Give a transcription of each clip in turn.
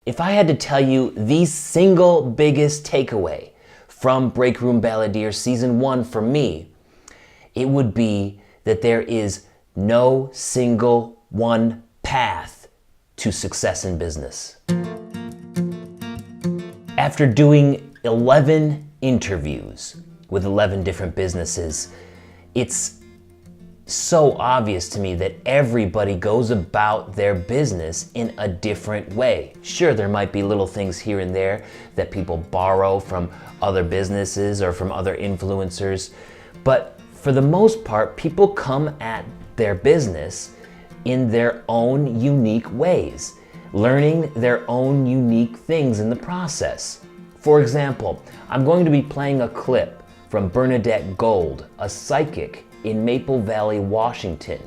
If I had to tell you the single biggest takeaway from Break Room Balladeer Season 1 for me, it would be that there is no single one path to success in business. After doing 11 interviews with 11 different businesses, it's so obvious to me that everybody goes about their business in a different way. Sure, there might be little things here and there that people borrow from other businesses or from other influencers, but for the most part, people come at their business in their own unique ways, learning their own unique things in the process. For example, I'm going to be playing a clip from Bernadette Gold, a psychic in Maple Valley, Washington.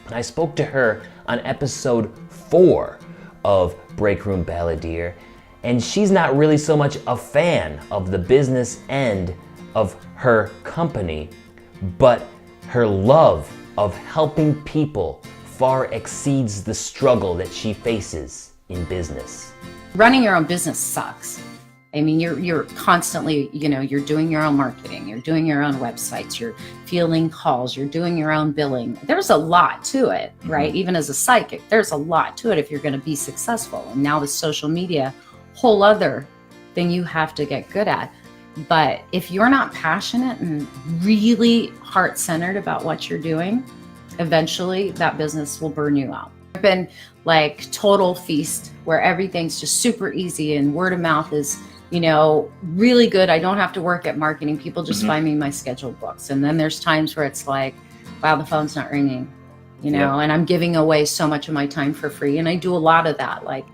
And I spoke to her on episode 4 of Break Room Balladeer, and she's not really so much a fan of the business end of her company, but her love of helping people far exceeds the struggle that she faces in business. Running your own business sucks. I mean, you're constantly, you're doing your own marketing, you're doing your own websites, you're fielding calls, you're doing your own billing. There's a lot to it, right? Even as a psychic, there's a lot to it if you're going to be successful. And now with social media, whole other thing you have to get good at. But if you're not passionate and really heart-centered about what you're doing, eventually that business will burn you out. I've been like total feast where everything's just super easy and word of mouth is really good. I don't have to work at marketing. People just find me my scheduled books. And then there's times where it's like, wow, the phone's not ringing, and I'm giving away so much of my time for free. And I do a lot of that. Like,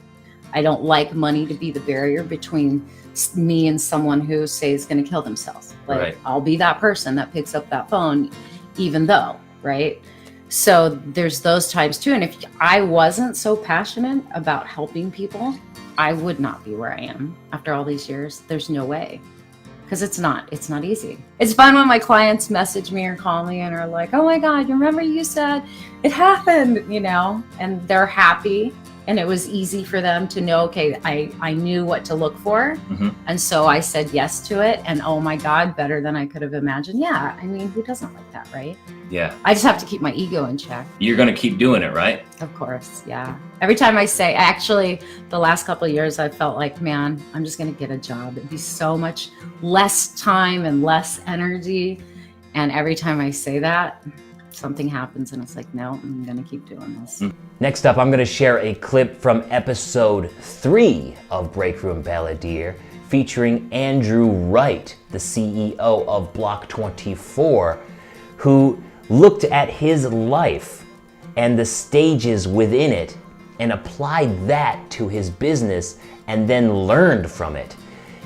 I don't like money to be the barrier between me and someone who say is going to kill themselves. Like, right. I'll be that person that picks up that phone, even though, right? So there's those times too. And if I wasn't so passionate about helping people, I would not be where I am after all these years. There's no way, because it's not easy. It's fun when my clients message me or call me and are like, oh my God, you remember you said it happened, and they're happy. And it was easy for them to know, okay, I knew what to look for. And so I said yes to it. And oh my God, better than I could have imagined. Yeah, I mean, who doesn't like that, right? Yeah. I just have to keep my ego in check. You're going to keep doing it, right? Of course, yeah. Every time I say, actually, the last couple of years, I felt like, man, I'm just going to get a job. It'd be so much less time and less energy. And every time I say that, something happens and it's like, no, I'm going to keep doing this. Next up, I'm going to share a clip from episode 3 of Break Room Balladeer featuring Andrew Wright, the CEO of Block 24, who looked at his life and the stages within it and applied that to his business and then learned from it.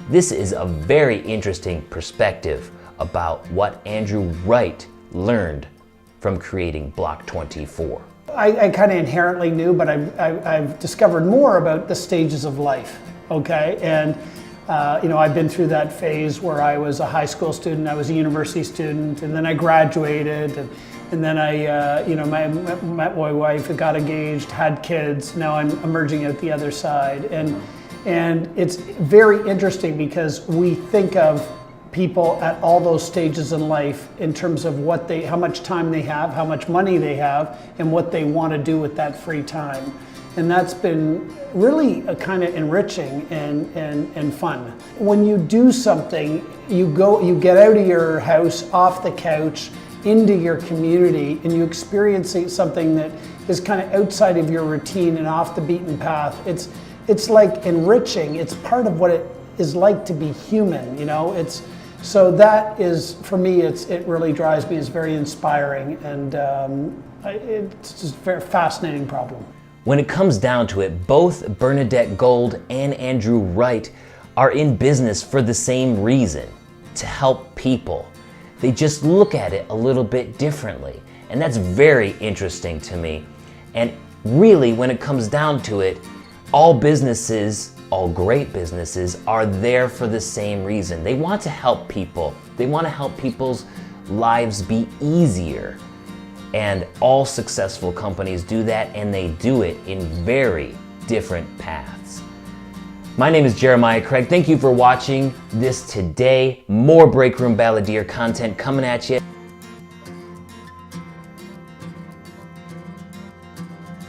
This is a very interesting perspective about what Andrew Wright learned from creating Block 24. I kind of inherently knew, but I've discovered more about the stages of life, okay? And, I've been through that phase where I was a high school student, I was a university student, and then I graduated, and then I, met my wife, got engaged, had kids. Now I'm emerging out the other side. And it's very interesting because we think of people at all those stages in life in terms of how much time they have, how much money they have, and what they want to do with that free time. And that's been really kind of enriching and fun. When you do something, you get out of your house, off the couch, into your community, and you experience something that is kind of outside of your routine and off the beaten path. It's like enriching. It's part of what it is like to be human, So that is, for me, it really drives me. It's very inspiring, and it's just a very fascinating problem. When it comes down to it, both Bernadette Gold and Andrew Wright are in business for the same reason, to help people. They just look at it a little bit differently, and that's very interesting to me. And really, when it comes down to it, all businesses, all great businesses, are there for the same reason. They want to help people. They want to help people's lives be easier. And all successful companies do that, and they do it in very different paths. My name is Jeremiah Craig. Thank you for watching this today. More Break Room Balladeer content coming at you.